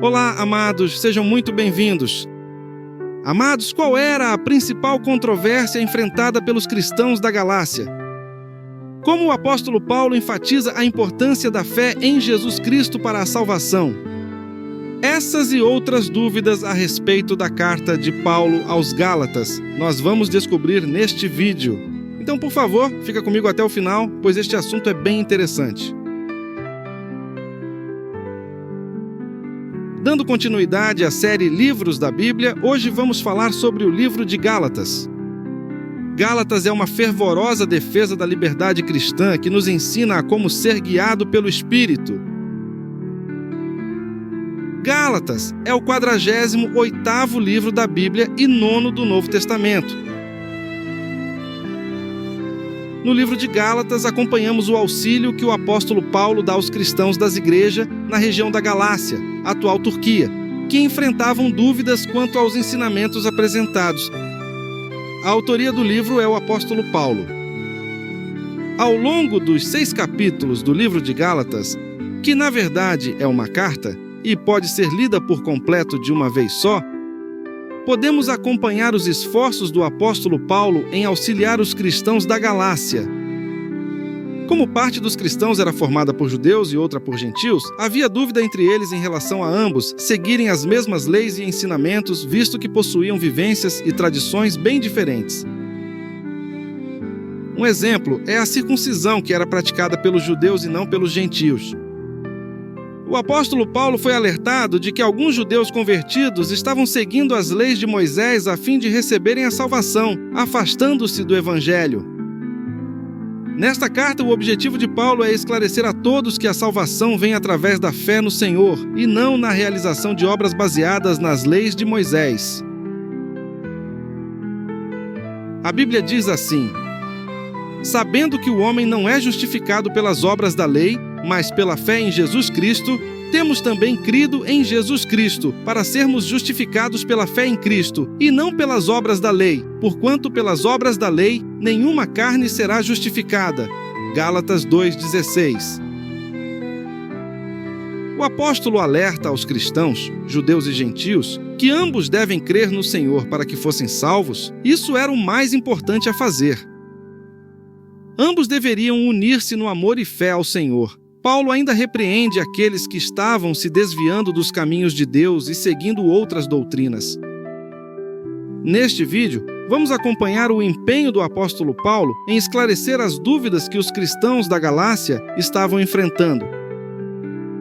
Olá, amados, sejam muito bem-vindos. Amados, qual era a principal controvérsia enfrentada pelos cristãos da Galácia? Como o apóstolo Paulo enfatiza a importância da fé em Jesus Cristo para a salvação? Essas e outras dúvidas a respeito da carta de Paulo aos Gálatas, nós vamos descobrir neste vídeo. Então, por favor, fica comigo até o final, pois este assunto é bem interessante. Dando continuidade à série Livros da Bíblia, hoje vamos falar sobre o livro de Gálatas. Gálatas é uma fervorosa defesa da liberdade cristã que nos ensina a como ser guiado pelo Espírito. Gálatas é o 48º livro da Bíblia e 9º do Novo Testamento. No livro de Gálatas, acompanhamos o auxílio que o apóstolo Paulo dá aos cristãos das igrejas na região da Galácia, atual Turquia, que enfrentavam dúvidas quanto aos ensinamentos apresentados. A autoria do livro é o apóstolo Paulo. Ao longo dos 6 capítulos do livro de Gálatas, que na verdade é uma carta e pode ser lida por completo de uma vez só, podemos acompanhar os esforços do apóstolo Paulo em auxiliar os cristãos da Galácia. Como parte dos cristãos era formada por judeus e outra por gentios, havia dúvida entre eles em relação a ambos seguirem as mesmas leis e ensinamentos, visto que possuíam vivências e tradições bem diferentes. Um exemplo é a circuncisão, que era praticada pelos judeus e não pelos gentios. O apóstolo Paulo foi alertado de que alguns judeus convertidos estavam seguindo as leis de Moisés a fim de receberem a salvação, afastando-se do Evangelho. Nesta carta, o objetivo de Paulo é esclarecer a todos que a salvação vem através da fé no Senhor e não na realização de obras baseadas nas leis de Moisés. A Bíblia diz assim: sabendo que o homem não é justificado pelas obras da lei, mas pela fé em Jesus Cristo, temos também crido em Jesus Cristo, para sermos justificados pela fé em Cristo, e não pelas obras da lei, porquanto pelas obras da lei nenhuma carne será justificada. Gálatas 2,16. O apóstolo alerta aos cristãos, judeus e gentios, que ambos devem crer no Senhor para que fossem salvos. Isso era o mais importante a fazer. Ambos deveriam unir-se no amor e fé ao Senhor. Paulo ainda repreende aqueles que estavam se desviando dos caminhos de Deus e seguindo outras doutrinas. Neste vídeo, vamos acompanhar o empenho do apóstolo Paulo em esclarecer as dúvidas que os cristãos da Galácia estavam enfrentando.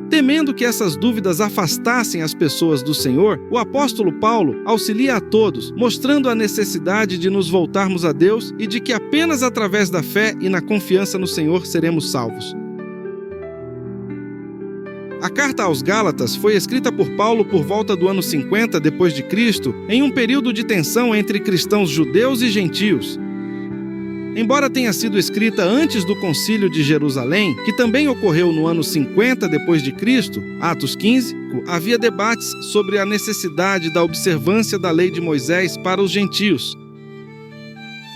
Temendo que essas dúvidas afastassem as pessoas do Senhor, o apóstolo Paulo auxilia a todos, mostrando a necessidade de nos voltarmos a Deus e de que apenas através da fé e na confiança no Senhor seremos salvos. A carta aos Gálatas foi escrita por Paulo por volta do ano 50 depois de Cristo, em um período de tensão entre cristãos judeus e gentios. Embora tenha sido escrita antes do Concílio de Jerusalém, que também ocorreu no ano 50 depois de Cristo, Atos 15, havia debates sobre a necessidade da observância da lei de Moisés para os gentios.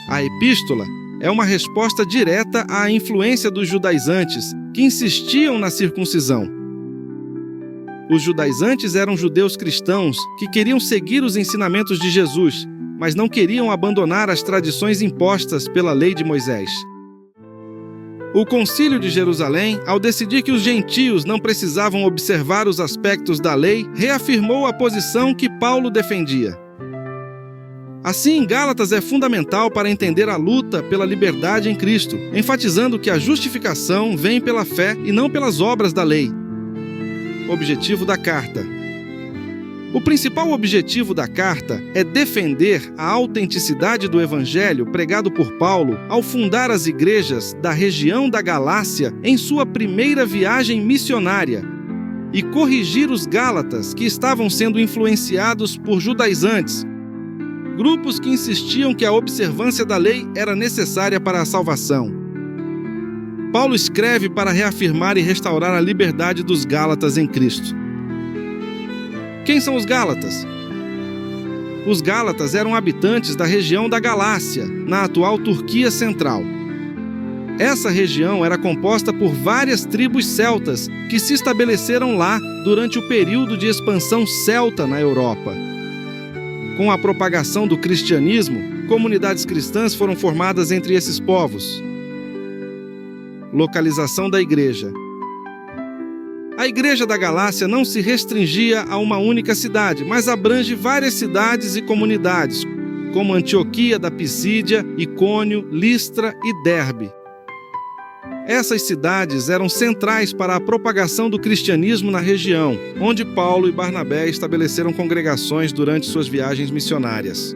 A epístola é uma resposta direta à influência dos judaizantes, que insistiam na circuncisão. Os judaizantes eram judeus cristãos que queriam seguir os ensinamentos de Jesus, mas não queriam abandonar as tradições impostas pela lei de Moisés. O Concílio de Jerusalém, ao decidir que os gentios não precisavam observar os aspectos da lei, reafirmou a posição que Paulo defendia. Assim, Gálatas é fundamental para entender a luta pela liberdade em Cristo, enfatizando que a justificação vem pela fé e não pelas obras da lei. Objetivo da carta. O principal objetivo da carta é defender a autenticidade do evangelho pregado por Paulo ao fundar as igrejas da região da Galácia em sua primeira viagem missionária e corrigir os gálatas que estavam sendo influenciados por judaizantes, grupos que insistiam que a observância da lei era necessária para a salvação. Paulo escreve para reafirmar e restaurar a liberdade dos Gálatas em Cristo. Quem são os Gálatas? Os Gálatas eram habitantes da região da Galácia, na atual Turquia Central. Essa região era composta por várias tribos celtas que se estabeleceram lá durante o período de expansão celta na Europa. Com a propagação do cristianismo, comunidades cristãs foram formadas entre esses povos. Localização da igreja. A Igreja da Galácia não se restringia a uma única cidade, mas abrange várias cidades e comunidades, como Antioquia da Pisídia, Icônio, Listra e Derbe. Essas cidades eram centrais para a propagação do cristianismo na região, onde Paulo e Barnabé estabeleceram congregações durante suas viagens missionárias.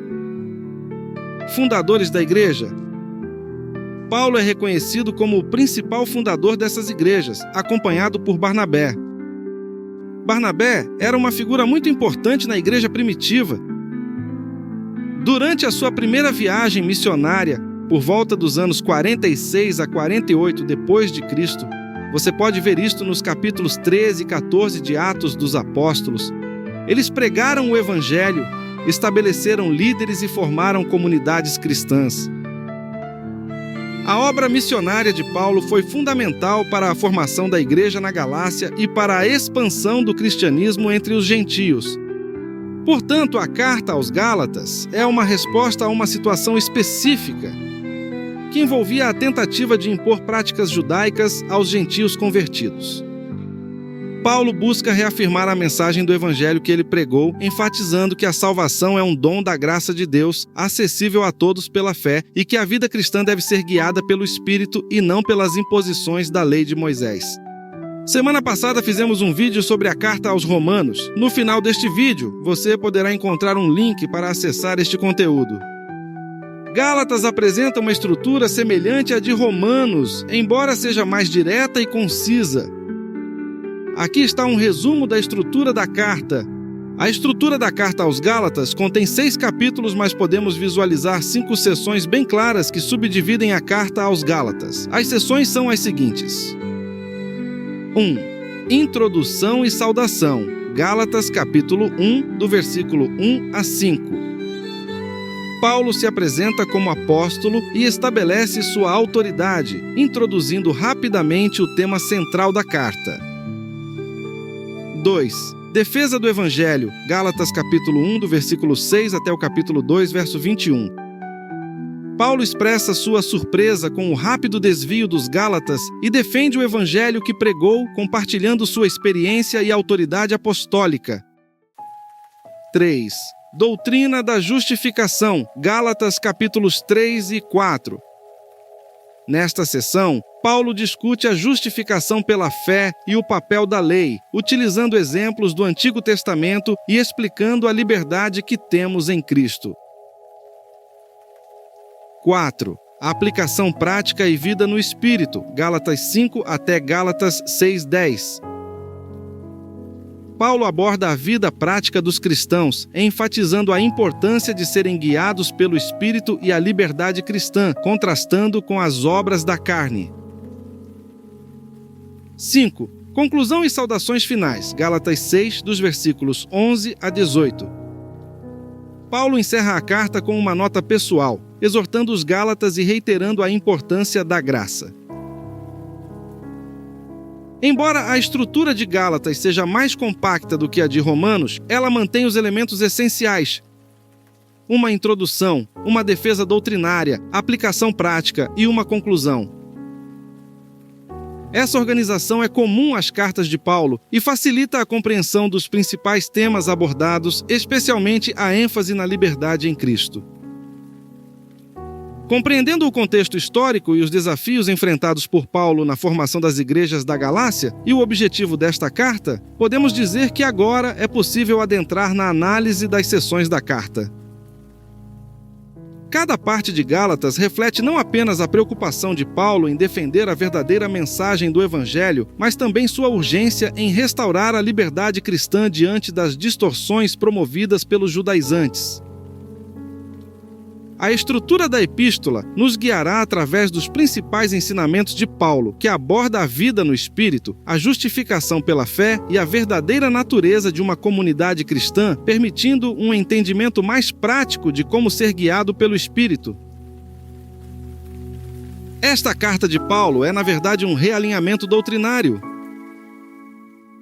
Fundadores da igreja. Paulo é reconhecido como o principal fundador dessas igrejas, acompanhado por Barnabé. Barnabé era uma figura muito importante na igreja primitiva. Durante a sua primeira viagem missionária, por volta dos anos 46 a 48 depois de Cristo, você pode ver isto nos capítulos 13 e 14 de Atos dos Apóstolos. Eles pregaram o Evangelho, estabeleceram líderes e formaram comunidades cristãs. A obra missionária de Paulo foi fundamental para a formação da igreja na Galácia e para a expansão do cristianismo entre os gentios. Portanto, a carta aos Gálatas é uma resposta a uma situação específica que envolvia a tentativa de impor práticas judaicas aos gentios convertidos. Paulo busca reafirmar a mensagem do Evangelho que ele pregou, enfatizando que a salvação é um dom da graça de Deus, acessível a todos pela fé, e que a vida cristã deve ser guiada pelo Espírito e não pelas imposições da lei de Moisés. Semana passada fizemos um vídeo sobre a carta aos Romanos. No final deste vídeo, você poderá encontrar um link para acessar este conteúdo. Gálatas apresenta uma estrutura semelhante à de Romanos, embora seja mais direta e concisa. Aqui está um resumo da estrutura da carta. A estrutura da carta aos Gálatas contém 6 capítulos, mas podemos visualizar 5 seções bem claras que subdividem a carta aos Gálatas. As seções são as seguintes. 1. Introdução e saudação. Gálatas capítulo 1, do versículo 1 a 5. Paulo se apresenta como apóstolo e estabelece sua autoridade, introduzindo rapidamente o tema central da carta. 2. Defesa do Evangelho. Gálatas capítulo 1, do versículo 6 até o capítulo 2, verso 21. Paulo expressa sua surpresa com o rápido desvio dos Gálatas e defende o Evangelho que pregou, compartilhando sua experiência e autoridade apostólica. 3. Doutrina da justificação. Gálatas capítulos 3 e 4. Nesta sessão, Paulo discute a justificação pela fé e o papel da lei, utilizando exemplos do Antigo Testamento e explicando a liberdade que temos em Cristo. 4. A aplicação prática e vida no Espírito. Gálatas 5 até Gálatas 6:10. Paulo aborda a vida prática dos cristãos, enfatizando a importância de serem guiados pelo Espírito e a liberdade cristã, contrastando com as obras da carne. 5. Conclusão e saudações finais. Gálatas 6, dos versículos 11 a 18. Paulo encerra a carta com uma nota pessoal, exortando os Gálatas e reiterando a importância da graça. Embora a estrutura de Gálatas seja mais compacta do que a de Romanos, ela mantém os elementos essenciais: uma introdução, uma defesa doutrinária, aplicação prática e uma conclusão. Essa organização é comum às cartas de Paulo e facilita a compreensão dos principais temas abordados, especialmente a ênfase na liberdade em Cristo. Compreendendo o contexto histórico e os desafios enfrentados por Paulo na formação das igrejas da Galácia e o objetivo desta carta, podemos dizer que agora é possível adentrar na análise das seções da carta. Cada parte de Gálatas reflete não apenas a preocupação de Paulo em defender a verdadeira mensagem do Evangelho, mas também sua urgência em restaurar a liberdade cristã diante das distorções promovidas pelos judaizantes. A estrutura da epístola nos guiará através dos principais ensinamentos de Paulo, que aborda a vida no Espírito, a justificação pela fé e a verdadeira natureza de uma comunidade cristã, permitindo um entendimento mais prático de como ser guiado pelo Espírito. Esta carta de Paulo é, na verdade, um realinhamento doutrinário.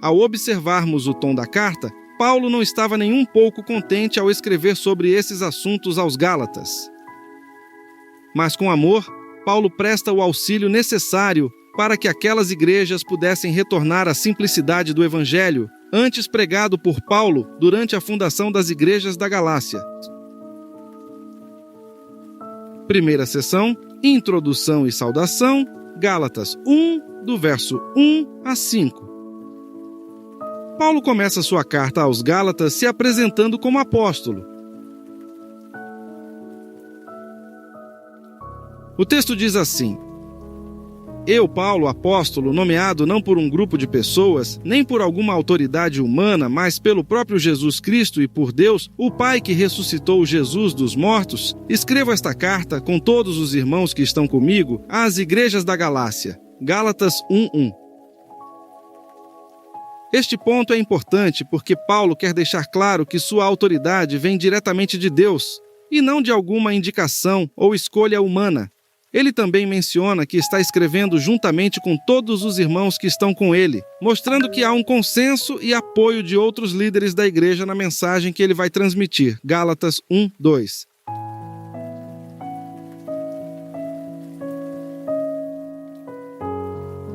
Ao observarmos o tom da carta, Paulo não estava nem um pouco contente ao escrever sobre esses assuntos aos Gálatas. Mas com amor, Paulo presta o auxílio necessário para que aquelas igrejas pudessem retornar à simplicidade do Evangelho, antes pregado por Paulo durante a fundação das igrejas da Galácia. Primeira seção, Introdução e Saudação, Gálatas 1, do verso 1 a 5. Paulo começa sua carta aos Gálatas se apresentando como apóstolo. O texto diz assim: Eu, Paulo, apóstolo, nomeado não por um grupo de pessoas, nem por alguma autoridade humana, mas pelo próprio Jesus Cristo e por Deus, o Pai que ressuscitou Jesus dos mortos, escrevo esta carta, com todos os irmãos que estão comigo, às igrejas da Galácia. Gálatas 1:1. Este ponto é importante porque Paulo quer deixar claro que sua autoridade vem diretamente de Deus, e não de alguma indicação ou escolha humana. Ele também menciona que está escrevendo juntamente com todos os irmãos que estão com ele, mostrando que há um consenso e apoio de outros líderes da igreja na mensagem que ele vai transmitir. Gálatas 1:2.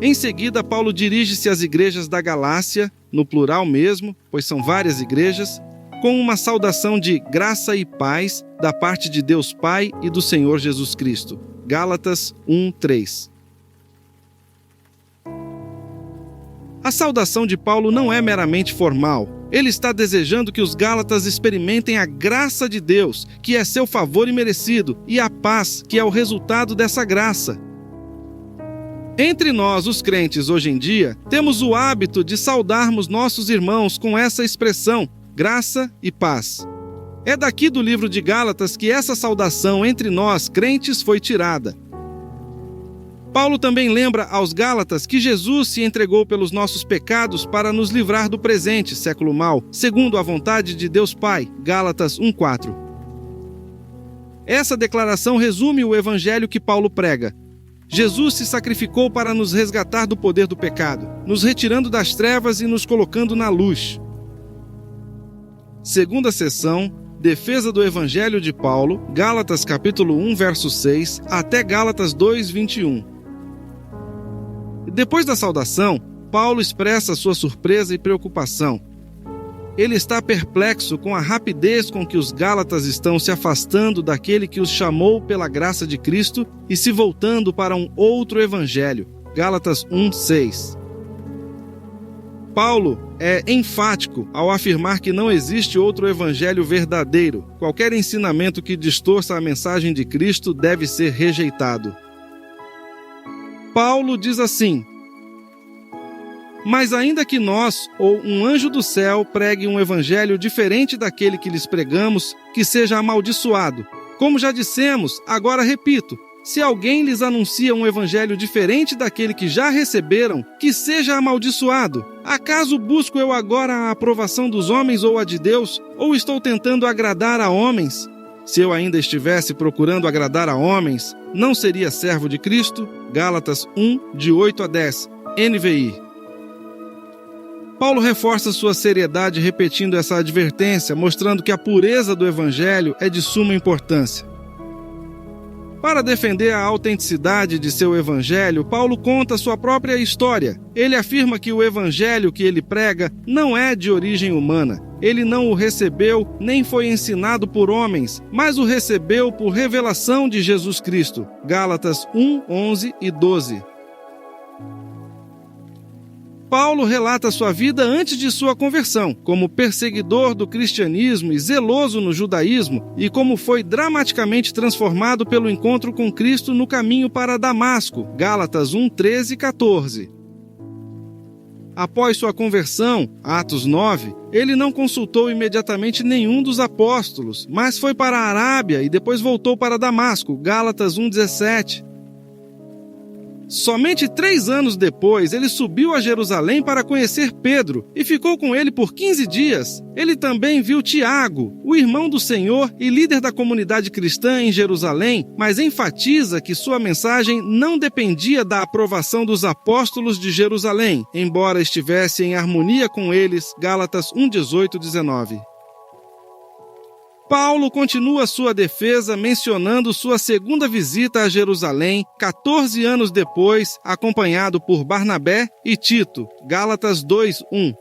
Em seguida, Paulo dirige-se às igrejas da Galácia, no plural mesmo, pois são várias igrejas, com uma saudação de graça e paz da parte de Deus Pai e do Senhor Jesus Cristo. Gálatas 1:3. A saudação de Paulo não é meramente formal. Ele está desejando que os Gálatas experimentem a graça de Deus, que é seu favor imerecido, e a paz, que é o resultado dessa graça. Entre nós, os crentes, hoje em dia, temos o hábito de saudarmos nossos irmãos com essa expressão, graça e paz. É daqui do livro de Gálatas que essa saudação entre nós, crentes, foi tirada. Paulo também lembra aos Gálatas que Jesus se entregou pelos nossos pecados para nos livrar do presente século mau, segundo a vontade de Deus Pai. Gálatas 1:4. Essa declaração resume o evangelho que Paulo prega. Jesus se sacrificou para nos resgatar do poder do pecado, nos retirando das trevas e nos colocando na luz. Segunda seção, defesa do Evangelho de Paulo, Gálatas capítulo 1, verso 6, até Gálatas 2, 21. Depois da saudação, Paulo expressa sua surpresa e preocupação. Ele está perplexo com a rapidez com que os Gálatas estão se afastando daquele que os chamou pela graça de Cristo e se voltando para um outro evangelho. Gálatas 1, 6. Paulo é enfático ao afirmar que não existe outro evangelho verdadeiro. Qualquer ensinamento que distorça a mensagem de Cristo deve ser rejeitado. Paulo diz assim: Mas ainda que nós, ou um anjo do céu, pregue um evangelho diferente daquele que lhes pregamos, que seja amaldiçoado. Como já dissemos, agora repito, se alguém lhes anuncia um evangelho diferente daquele que já receberam, que seja amaldiçoado. Acaso busco eu agora a aprovação dos homens ou a de Deus, ou estou tentando agradar a homens? Se eu ainda estivesse procurando agradar a homens, não seria servo de Cristo? Gálatas 1, de 8 a 10, NVI. Paulo reforça sua seriedade repetindo essa advertência, mostrando que a pureza do evangelho é de suma importância. Para defender a autenticidade de seu evangelho, Paulo conta sua própria história. Ele afirma que o evangelho que ele prega não é de origem humana. Ele não o recebeu nem foi ensinado por homens, mas o recebeu por revelação de Jesus Cristo. Gálatas 1, 11 e 12. Paulo relata sua vida antes de sua conversão, como perseguidor do cristianismo e zeloso no judaísmo, e como foi dramaticamente transformado pelo encontro com Cristo no caminho para Damasco. Gálatas 1, 13 e 14. Após sua conversão, Atos 9, ele não consultou imediatamente nenhum dos apóstolos, mas foi para a Arábia e depois voltou para Damasco. Gálatas 1, 17. Somente 3 anos depois, ele subiu a Jerusalém para conhecer Pedro e ficou com ele por 15 dias. Ele também viu Tiago, o irmão do Senhor e líder da comunidade cristã em Jerusalém, mas enfatiza que sua mensagem não dependia da aprovação dos apóstolos de Jerusalém, embora estivesse em harmonia com eles. Gálatas 1:18-19. Paulo continua sua defesa mencionando sua segunda visita a Jerusalém, 14 anos depois, acompanhado por Barnabé e Tito. Gálatas 2:1.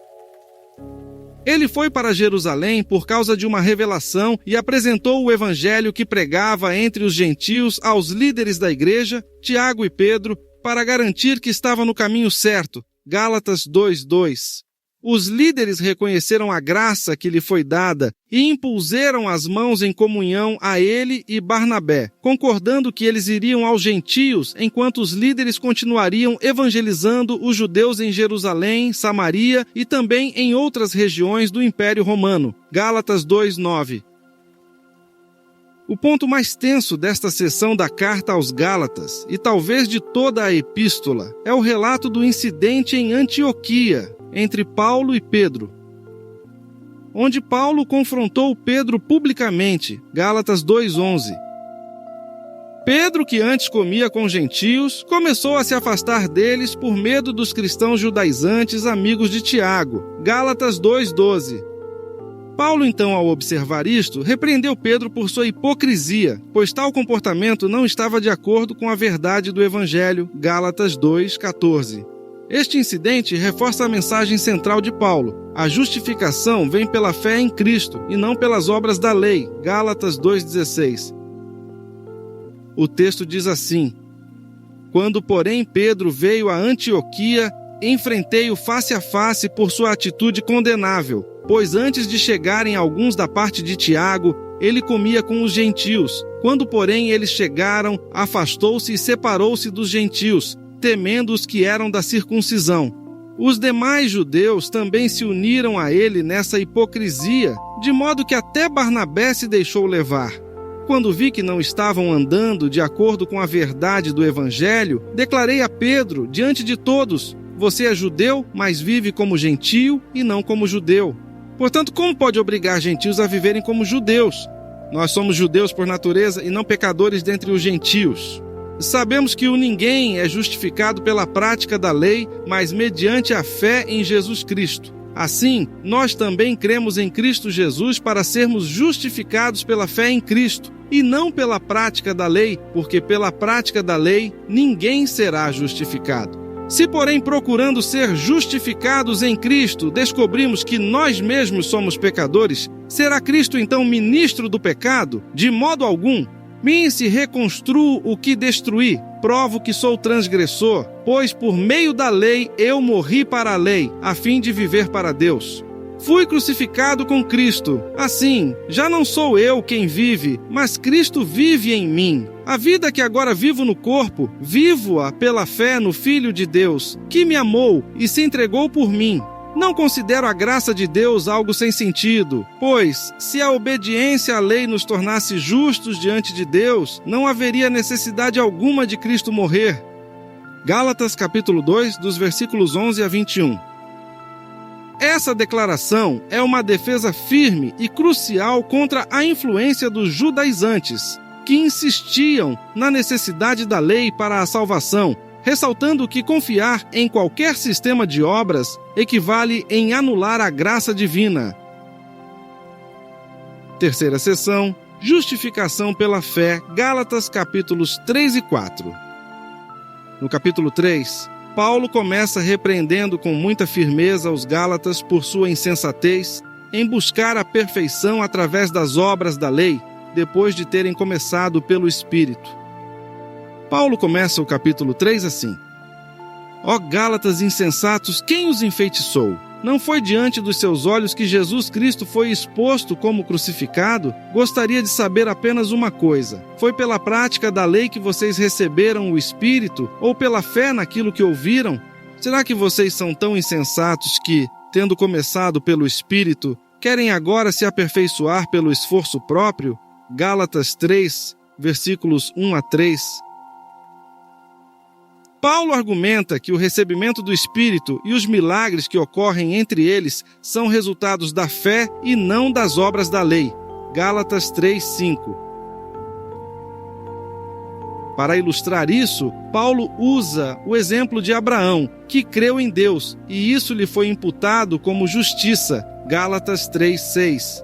Ele foi para Jerusalém por causa de uma revelação e apresentou o evangelho que pregava entre os gentios aos líderes da igreja, Tiago e Pedro, para garantir que estava no caminho certo. Gálatas 2:2. Os líderes reconheceram a graça que lhe foi dada e impuseram as mãos em comunhão a ele e Barnabé, concordando que eles iriam aos gentios, enquanto os líderes continuariam evangelizando os judeus em Jerusalém, Samaria e também em outras regiões do Império Romano. Gálatas 2:9. O ponto mais tenso desta seção da carta aos Gálatas, e talvez de toda a epístola, é o relato do incidente em Antioquia, entre Paulo e Pedro, onde Paulo confrontou Pedro publicamente. Gálatas 2:11. Pedro, que antes comia com gentios, começou a se afastar deles por medo dos cristãos judaizantes amigos de Tiago. Gálatas 2:12. Paulo, então, ao observar isto, repreendeu Pedro por sua hipocrisia, pois tal comportamento não estava de acordo com a verdade do Evangelho. Gálatas 2:14. Este incidente reforça a mensagem central de Paulo. A justificação vem pela fé em Cristo e não pelas obras da lei. Gálatas 2:16. O texto diz assim: Quando, porém, Pedro veio a Antioquia, enfrentei-o face a face por sua atitude condenável, pois antes de chegarem alguns da parte de Tiago, ele comia com os gentios. Quando, porém, eles chegaram, afastou-se e separou-se dos gentios, temendo os que eram da circuncisão. Os demais judeus também se uniram a ele nessa hipocrisia, de modo que até Barnabé se deixou levar. Quando vi que não estavam andando de acordo com a verdade do Evangelho, declarei a Pedro, diante de todos: Você é judeu, mas vive como gentio e não como judeu. Portanto, como pode obrigar gentios a viverem como judeus? Nós somos judeus por natureza e não pecadores dentre os gentios. Sabemos que o ninguém é justificado pela prática da lei, mas mediante a fé em Jesus Cristo. Assim, nós também cremos em Cristo Jesus para sermos justificados pela fé em Cristo, e não pela prática da lei, porque pela prática da lei ninguém será justificado. Se, porém, procurando ser justificados em Cristo, descobrimos que nós mesmos somos pecadores, será Cristo então ministro do pecado? De modo algum. Se reconstruo o que destruí, provo que sou transgressor, pois por meio da lei eu morri para a lei, a fim de viver para Deus. Fui crucificado com Cristo. Assim, já não sou eu quem vive, mas Cristo vive em mim. A vida que agora vivo no corpo, vivo-a pela fé no Filho de Deus, que me amou e se entregou por mim. Não considero a graça de Deus algo sem sentido, pois, se a obediência à lei nos tornasse justos diante de Deus, não haveria necessidade alguma de Cristo morrer. Gálatas capítulo 2, dos versículos 11 a 21. Essa declaração é uma defesa firme e crucial contra a influência dos judaizantes, que insistiam na necessidade da lei para a salvação, ressaltando que confiar em qualquer sistema de obras equivale em anular a graça divina. Terceira seção, justificação pela fé, Gálatas capítulos 3 e 4. No capítulo 3, Paulo começa repreendendo com muita firmeza os Gálatas por sua insensatez em buscar a perfeição através das obras da lei, depois de terem começado pelo Espírito. Paulo começa o capítulo 3 assim: Ó Gálatas insensatos, quem os enfeitiçou? Não foi diante dos seus olhos que Jesus Cristo foi exposto como crucificado? Gostaria de saber apenas uma coisa: foi pela prática da lei que vocês receberam o Espírito, ou pela fé naquilo que ouviram? Será que vocês são tão insensatos que, tendo começado pelo Espírito, querem agora se aperfeiçoar pelo esforço próprio? Gálatas 3, versículos 1 a 3. Paulo argumenta que o recebimento do Espírito e os milagres que ocorrem entre eles são resultados da fé e não das obras da lei. Gálatas 3:5. Para ilustrar isso, Paulo usa o exemplo de Abraão, que creu em Deus, e isso lhe foi imputado como justiça. Gálatas 3:6.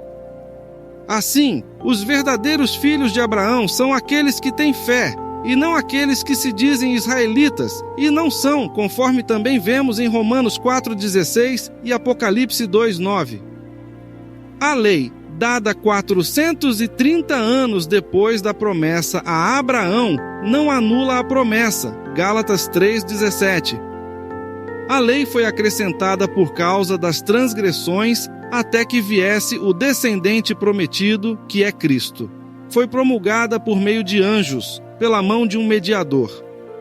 Assim, os verdadeiros filhos de Abraão são aqueles que têm fé, e não aqueles que se dizem israelitas, e não são, conforme também vemos em Romanos 4:16 e Apocalipse 2:9. A lei, dada 430 anos depois da promessa a Abraão, não anula a promessa. Gálatas 3:17. A lei foi acrescentada por causa das transgressões até que viesse o descendente prometido, que é Cristo. Foi promulgada por meio de anjos, pela mão de um mediador.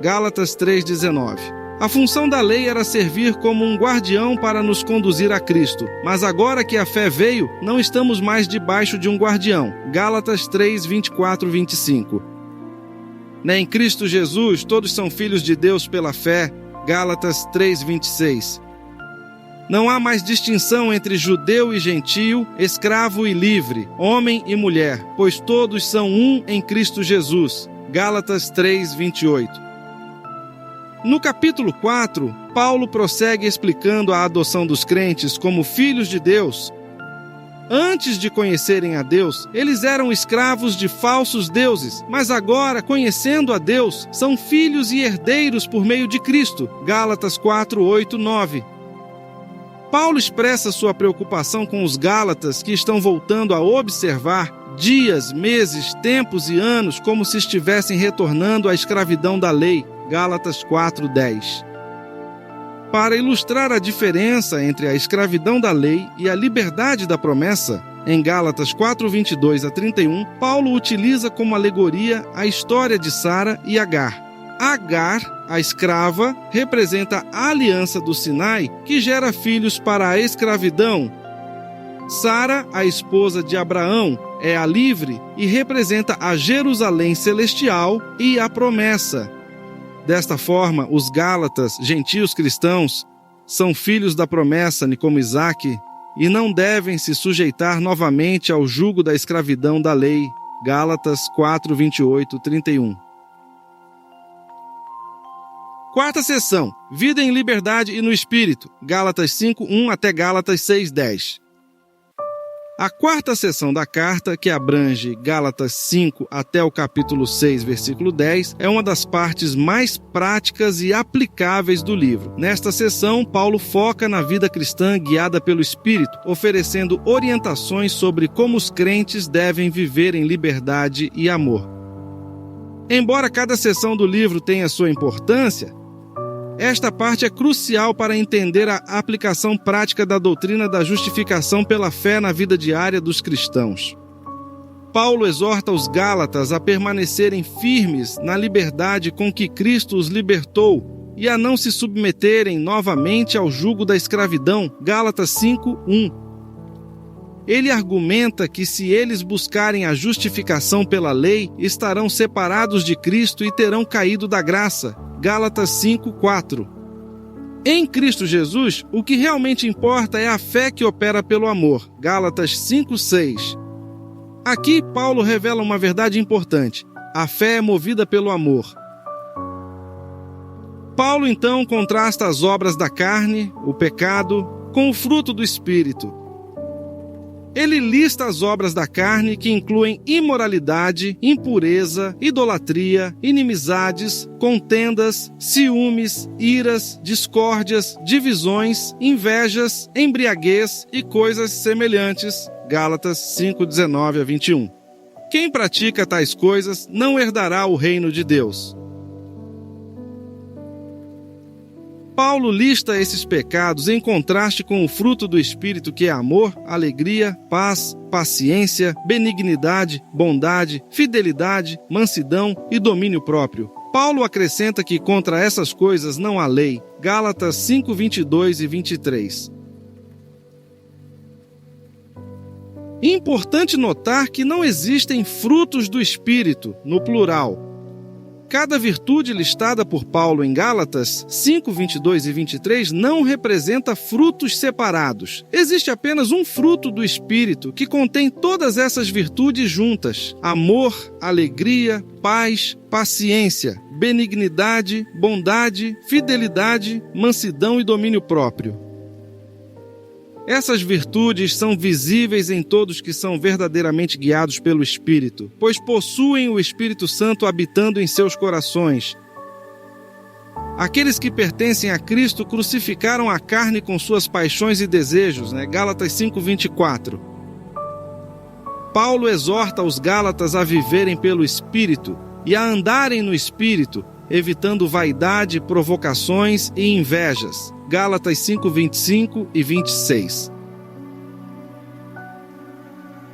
Gálatas 3:19. A função da lei era servir como um guardião para nos conduzir a Cristo, mas agora que a fé veio, não estamos mais debaixo de um guardião. Gálatas 3:24-25. Em Cristo Jesus, todos são filhos de Deus pela fé. Gálatas 3:26. Não há mais distinção entre judeu e gentio, escravo e livre, homem e mulher, pois todos são um em Cristo Jesus. Gálatas 3:28. No capítulo 4, Paulo prossegue explicando a adoção dos crentes como filhos de Deus. Antes de conhecerem a Deus, eles eram escravos de falsos deuses, mas agora, conhecendo a Deus, são filhos e herdeiros por meio de Cristo. Gálatas 4:8-9. Paulo expressa sua preocupação com os gálatas que estão voltando a observar dias, meses, tempos e anos como se estivessem retornando à escravidão da lei. Gálatas 4:10. Para ilustrar a diferença entre a escravidão da lei e a liberdade da promessa, em Gálatas 4:22-31, Paulo utiliza como alegoria a história de Sara e Agar. Agar, a escrava, representa a aliança do Sinai, que gera filhos para a escravidão. Sara, a esposa de Abraão, é a livre e representa a Jerusalém celestial e a promessa. Desta forma, os gálatas, gentios cristãos, são filhos da promessa, como Isaque, e não devem se sujeitar novamente ao jugo da escravidão da lei. Gálatas 4:28-31. Quarta seção, vida em liberdade e no Espírito, Gálatas 5:1 até Gálatas 6:10. A quarta seção da carta, que abrange Gálatas 5 até o capítulo 6, versículo 10, é uma das partes mais práticas e aplicáveis do livro. Nesta seção, Paulo foca na vida cristã guiada pelo Espírito, oferecendo orientações sobre como os crentes devem viver em liberdade e amor. Embora cada seção do livro tenha sua importância, esta parte é crucial para entender a aplicação prática da doutrina da justificação pela fé na vida diária dos cristãos. Paulo exorta os gálatas a permanecerem firmes na liberdade com que Cristo os libertou e a não se submeterem novamente ao jugo da escravidão. Gálatas 5:1. Ele argumenta que se eles buscarem a justificação pela lei, estarão separados de Cristo e terão caído da graça. Gálatas 5:4. Em Cristo Jesus, o que realmente importa é a fé que opera pelo amor. Gálatas 5:6. Aqui, Paulo revela uma verdade importante. A fé é movida pelo amor. Paulo, então, contrasta as obras da carne, o pecado, com o fruto do Espírito. Ele lista as obras da carne que incluem imoralidade, impureza, idolatria, inimizades, contendas, ciúmes, iras, discórdias, divisões, invejas, embriaguez e coisas semelhantes. Gálatas 5:19-21. Quem pratica tais coisas não herdará o reino de Deus. Paulo lista esses pecados em contraste com o fruto do Espírito, que é amor, alegria, paz, paciência, benignidade, bondade, fidelidade, mansidão e domínio próprio. Paulo acrescenta que contra essas coisas não há lei. Gálatas 5:22 e 23. Importante notar que não existem frutos do Espírito, no plural. Cada virtude listada por Paulo em Gálatas 5, 22 e 23 não representa frutos separados. Existe apenas um fruto do Espírito que contém todas essas virtudes juntas: amor, alegria, paz, paciência, benignidade, bondade, fidelidade, mansidão e domínio próprio. Essas virtudes são visíveis em todos que são verdadeiramente guiados pelo Espírito, pois possuem o Espírito Santo habitando em seus corações. Aqueles que pertencem a Cristo crucificaram a carne com suas paixões e desejos, Gálatas 5:24. Paulo exorta os Gálatas a viverem pelo Espírito e a andarem no Espírito, evitando vaidade, provocações e invejas. Gálatas 5:25 e 26.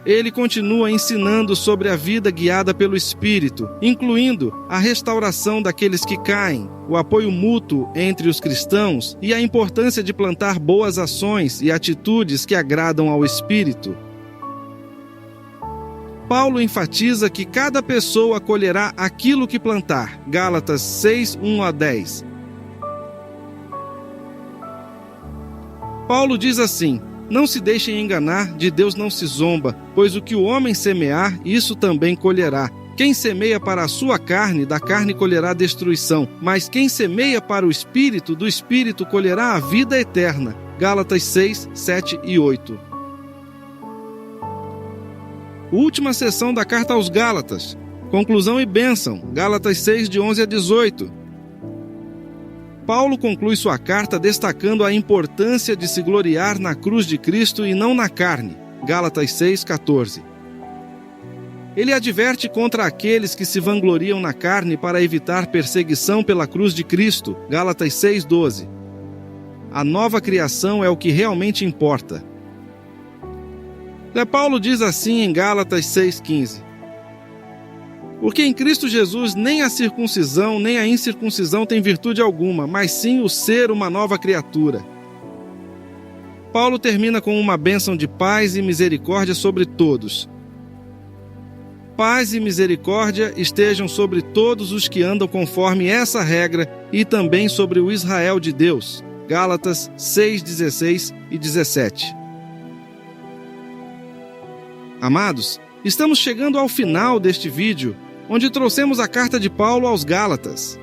Ele continua ensinando sobre a vida guiada pelo Espírito, incluindo a restauração daqueles que caem, o apoio mútuo entre os cristãos e a importância de plantar boas ações e atitudes que agradam ao Espírito. Paulo enfatiza que cada pessoa colherá aquilo que plantar. Gálatas 6, 1 a 10. Paulo diz assim: não se deixem enganar, de Deus não se zomba, pois o que o homem semear, isso também colherá. Quem semeia para a sua carne, da carne colherá destruição, mas quem semeia para o Espírito, do Espírito colherá a vida eterna. Gálatas 6, 7 e 8. Última sessão da carta aos Gálatas. Conclusão e bênção. Gálatas 6, de 11 a 18. Paulo conclui sua carta destacando a importância de se gloriar na cruz de Cristo e não na carne. Gálatas 6, 14. Ele adverte contra aqueles que se vangloriam na carne para evitar perseguição pela cruz de Cristo. Gálatas 6, 12. A nova criação é o que realmente importa. Paulo diz assim em Gálatas 6,15: porque em Cristo Jesus nem a circuncisão nem a incircuncisão tem virtude alguma, mas sim o ser uma nova criatura. Paulo termina com uma bênção de paz e misericórdia sobre todos. Paz e misericórdia estejam sobre todos os que andam conforme essa regra e também sobre o Israel de Deus. Gálatas 6, 16 e 17. Amados, estamos chegando ao final deste vídeo, onde trouxemos a carta de Paulo aos Gálatas.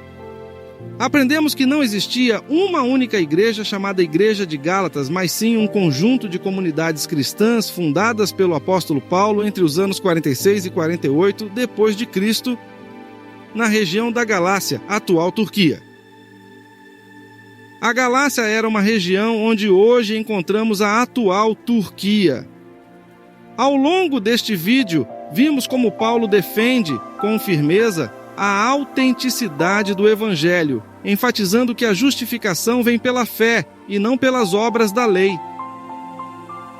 Aprendemos que não existia uma única igreja chamada Igreja de Gálatas, mas sim um conjunto de comunidades cristãs fundadas pelo apóstolo Paulo entre os anos 46 e 48 depois de Cristo, na região da Galácia, atual Turquia. A Galácia era uma região onde hoje encontramos a atual Turquia. Ao longo deste vídeo, vimos como Paulo defende, com firmeza, a autenticidade do Evangelho, enfatizando que a justificação vem pela fé e não pelas obras da lei.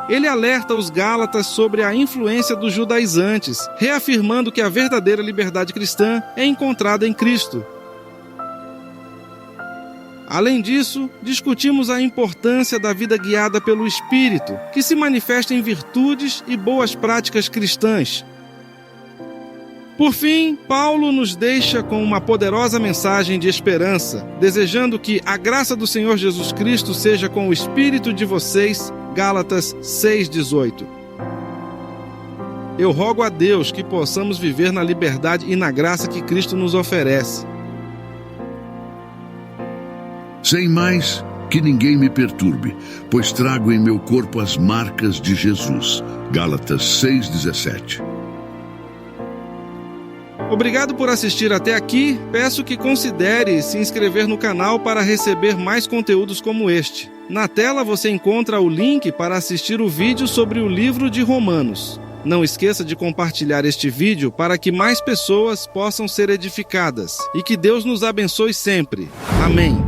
Ele alerta os Gálatas sobre a influência dos judaizantes, reafirmando que a verdadeira liberdade cristã é encontrada em Cristo. Além disso, discutimos a importância da vida guiada pelo Espírito, que se manifesta em virtudes e boas práticas cristãs. Por fim, Paulo nos deixa com uma poderosa mensagem de esperança, desejando que a graça do Senhor Jesus Cristo seja com o espírito de vocês. Gálatas 6,18. Eu rogo a Deus que possamos viver na liberdade e na graça que Cristo nos oferece. Sem mais, que ninguém me perturbe, pois trago em meu corpo as marcas de Jesus. Gálatas 6,17. Obrigado por assistir até aqui. Peço que considere se inscrever no canal para receber mais conteúdos como este. Na tela você encontra o link para assistir o vídeo sobre o livro de Romanos. Não esqueça de compartilhar este vídeo para que mais pessoas possam ser edificadas. E que Deus nos abençoe sempre. Amém.